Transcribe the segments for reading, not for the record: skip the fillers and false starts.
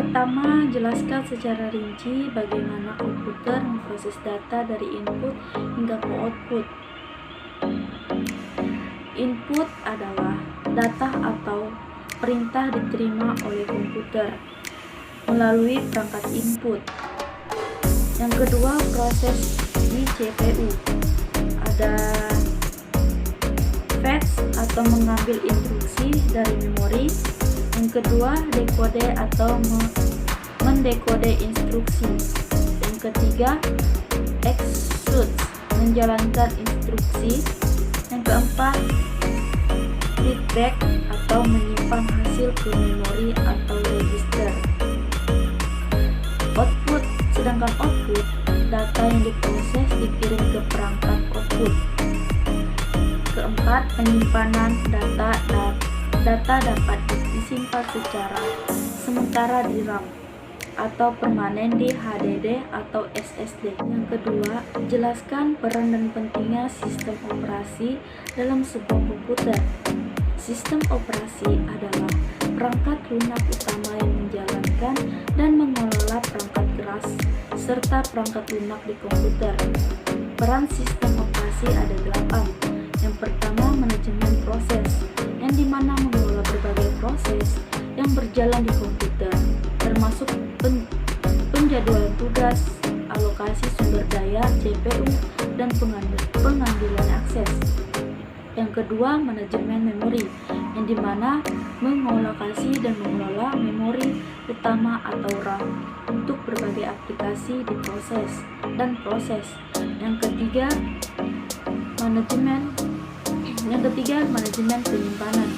Pertama, jelaskan secara rinci bagaimana komputer memproses data dari input hingga ke output. Input adalah data atau perintah diterima oleh komputer melalui perangkat input. Yang kedua, proses di CPU. Ada fetch atau mengambil instruksi dari memori. Yang kedua, dekode atau mendekode instruksi. Yang ketiga, execute, menjalankan instruksi. Yang keempat, readback atau menyimpan hasil ke memori atau register. Output, sedangkan output, data yang diproses dikirim ke perangkat output. Keempat, penyimpanan data dapat disimpan secara sementara di RAM atau permanen di HDD atau SSD. Yang kedua, jelaskan peran dan pentingnya sistem operasi dalam sebuah komputer. Sistem operasi adalah perangkat lunak utama yang menjalankan dan mengelola perangkat keras serta perangkat lunak di komputer. Peran sistem operasi ada 8. Yang pertama, manajemen proses, yang dimana mengelola berbagai proses yang berjalan di komputer, termasuk penjadwalan tugas, alokasi sumber daya CPU, dan pengambilan akses. Yang kedua, manajemen memori, yang dimana mengalokasi dan mengelola memori utama atau RAM untuk berbagai aplikasi diproses dan proses. Yang ketiga, manajemen penyimpanan,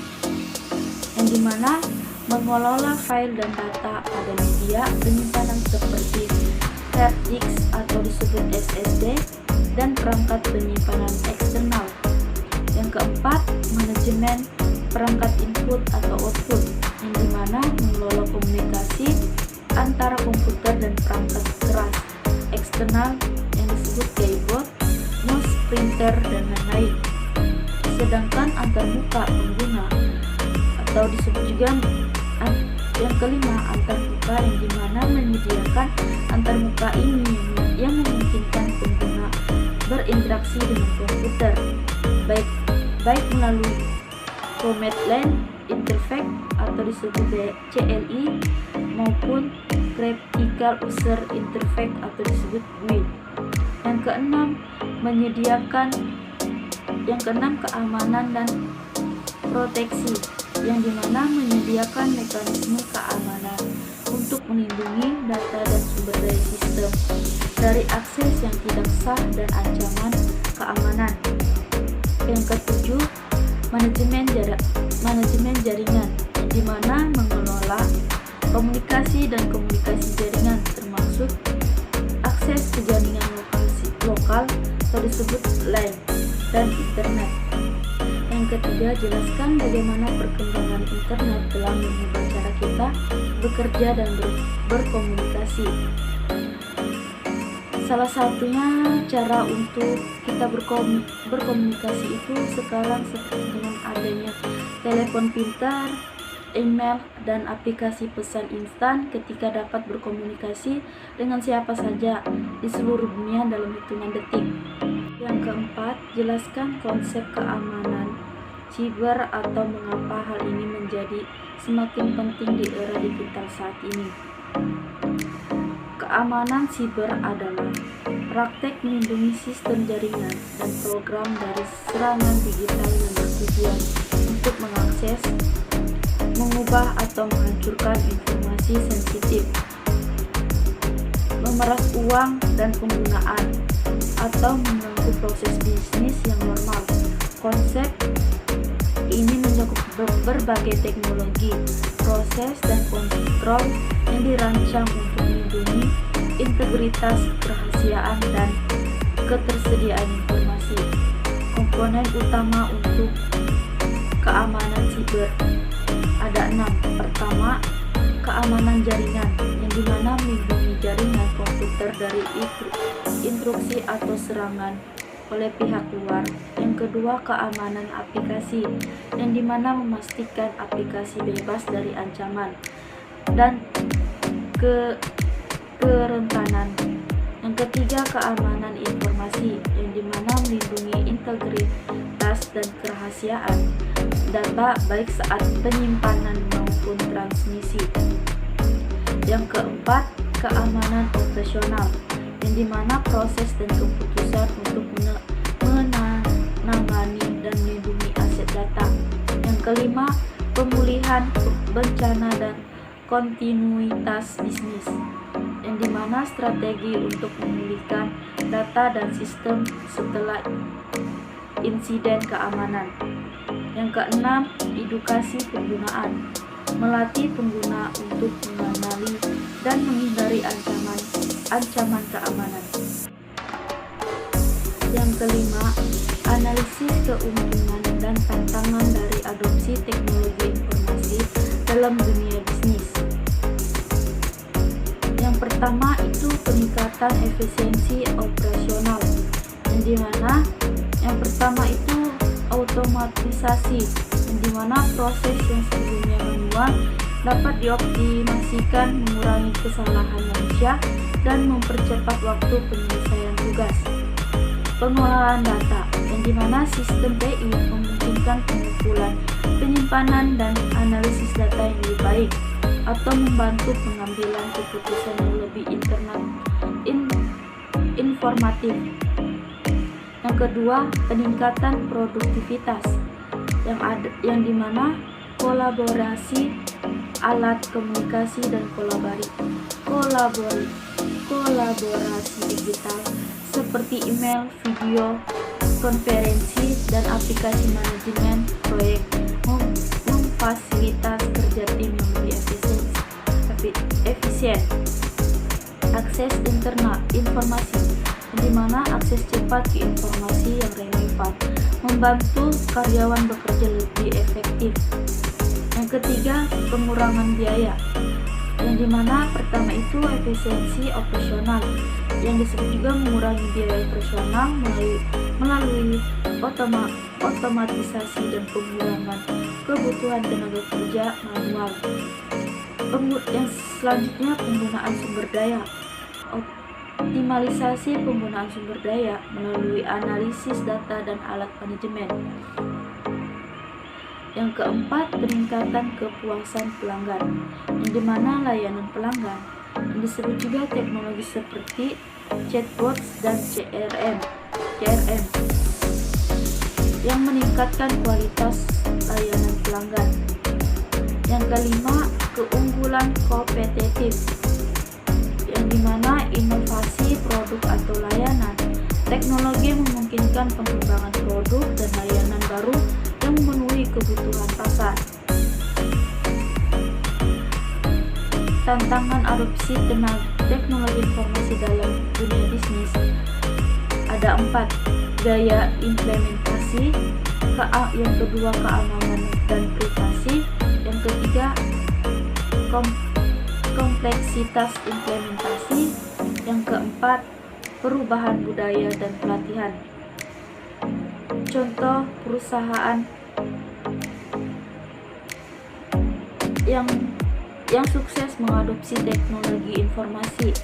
yang dimana mengelola file dan data pada media penyimpanan seperti hard disk atau disebut SSD dan perangkat penyimpanan eksternal. Yang keempat, manajemen perangkat input atau output, yang dimana mengelola komunikasi antara komputer dan perangkat keras eksternal yang disebut keyboard, mouse, printer, dan lain-lain. Sedangkan antarmuka pengguna atau disebut juga yang kelima, antarmuka, yang dimana menyediakan antarmuka ini yang memungkinkan pengguna berinteraksi dengan komputer baik melalui command line interface atau disebut CLI maupun graphical user interface atau disebut GUI. Yang keenam, keamanan dan proteksi, yang dimana menyediakan mekanisme keamanan untuk melindungi data dan sumber daya sistem dari akses yang tidak sah dan ancaman keamanan. Yang ketujuh, manajemen jaringan, di mana mengelola komunikasi dan komunikasi jaringan, termasuk akses ke jaringan lokal atau disebut LAN dan internet. Yang ketiga, jelaskan bagaimana perkembangan internet telah mengubah cara kita bekerja dan berkomunikasi. Salah satunya cara untuk kita berkomunikasi itu sekarang seperti dengan adanya telepon pintar, email, dan aplikasi pesan instan, ketika dapat berkomunikasi dengan siapa saja di seluruh dunia dalam hitungan detik. Yang keempat, jelaskan konsep keamanan siber atau mengapa hal ini menjadi semakin penting di era digital saat ini. Keamanan siber adalah praktek melindungi sistem jaringan dan program dari serangan digital yang bertujuan untuk mengakses, mengubah atau menghancurkan informasi sensitif, memeras uang dan penggunaan, atau mengganggu proses bisnis yang normal. Konsep ini mencakup berbagai teknologi, proses, dan kontrol yang dirancang untuk melindungi integritas, kerahasiaan, dan ketersediaan informasi. Komponen utama untuk keamanan siber ada 6. Pertama, keamanan jaringan, yang dimana melindungi jaringan komputer dari intruksi atau serangan oleh pihak luar. Yang kedua, keamanan aplikasi, yang dimana memastikan aplikasi bebas dari ancaman dan ke kerentanan. Yang ketiga, keamanan informasi, yang dimana melindungi integritas dan kerahasiaan data baik saat penyimpanan maupun transmisi. Yang keempat, keamanan operasional, yang dimana proses dan keputusan untuk menangani dan melindungi aset data. Yang kelima, pemulihan bencana dan kontinuitas bisnis, yang dimana strategi untuk memulihkan data dan sistem setelah insiden keamanan. Yang keenam, edukasi penggunaan, melatih pengguna untuk mengenali dan menghindari ancaman keamanan. Yang kelima, analisis keuntungan dan tantangan dari adopsi teknologi informasi dalam dunia bisnis. Yang pertama itu peningkatan efisiensi operasional, yang dimana yang pertama itu automatisasi, yang dimana proses yang sebelumnya manual dapat dioptimasikan, mengurangi kesalahan manusia dan mempercepat waktu penyelesaian tugas. Pengelolaan data, yang dimana sistem TI memungkinkan pengumpulan, penyimpanan dan analisis data yang lebih baik atau membantu pengambilan keputusan yang lebih informatif. Yang kedua, peningkatan produktivitas, yang dimana kolaborasi alat komunikasi dan kolaborasi digital seperti email, video, konferensi, dan aplikasi manajemen proyek memfasilitas kerja tim yang lebih efisien. Akses internal informasi, di mana akses cepat ke informasi yang relevan membantu karyawan bekerja lebih efektif. Yang ketiga, pengurangan biaya, yang dimana pertama itu efisiensi operasional, yang disebut juga mengurangi biaya operasional melalui otomatisasi dan pengurangan kebutuhan tenaga kerja manual. Yang selanjutnya, penggunaan sumber daya, optimalisasi penggunaan sumber daya melalui analisis data dan alat manajemen. Yang keempat, peningkatan kepuasan pelanggan, yang dimana layanan pelanggan, yang disebut juga teknologi seperti chatbots dan CRM, yang meningkatkan kualitas layanan pelanggan. Yang kelima, keunggulan kompetitif, yang dimana inovasi produk atau layanan. Teknologi memungkinkan pengembangan produk dan layanan baru yang memenuhi kebutuhan pasar. Tantangan adopsi teknologi informasi dalam dunia bisnis ada 4. Gaya implementasi, yang kedua keamanan dan privasi, yang ketiga kompleksitas implementasi, yang keempat perubahan budaya dan pelatihan. Contoh perusahaan yang sukses mengadopsi teknologi informasi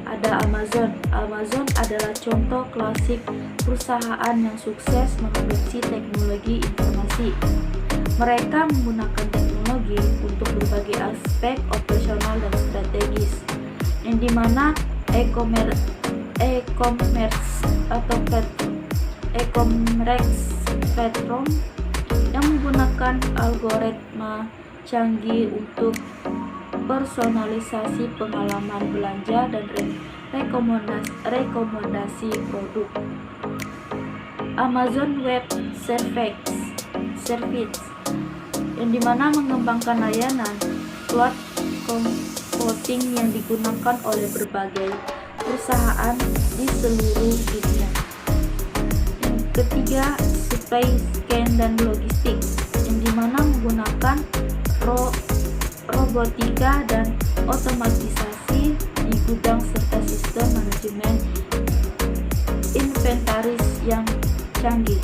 ada Amazon. Amazon adalah contoh klasik perusahaan yang sukses mengadopsi teknologi informasi. Mereka menggunakan teknologi untuk berbagai aspek operasional dan strategis, yang dimana e-commerce platform yang menggunakan algoritma canggih untuk personalisasi pengalaman belanja dan rekomendasi produk. Amazon Web Service, yang dimana mengembangkan layanan cloud computing yang digunakan oleh berbagai perusahaan di seluruh dunia. Yang ketiga, supply chain dan logistik, yang dimana menggunakan robotika dan otomatisasi di gudang serta sistem manajemen inventaris yang canggih.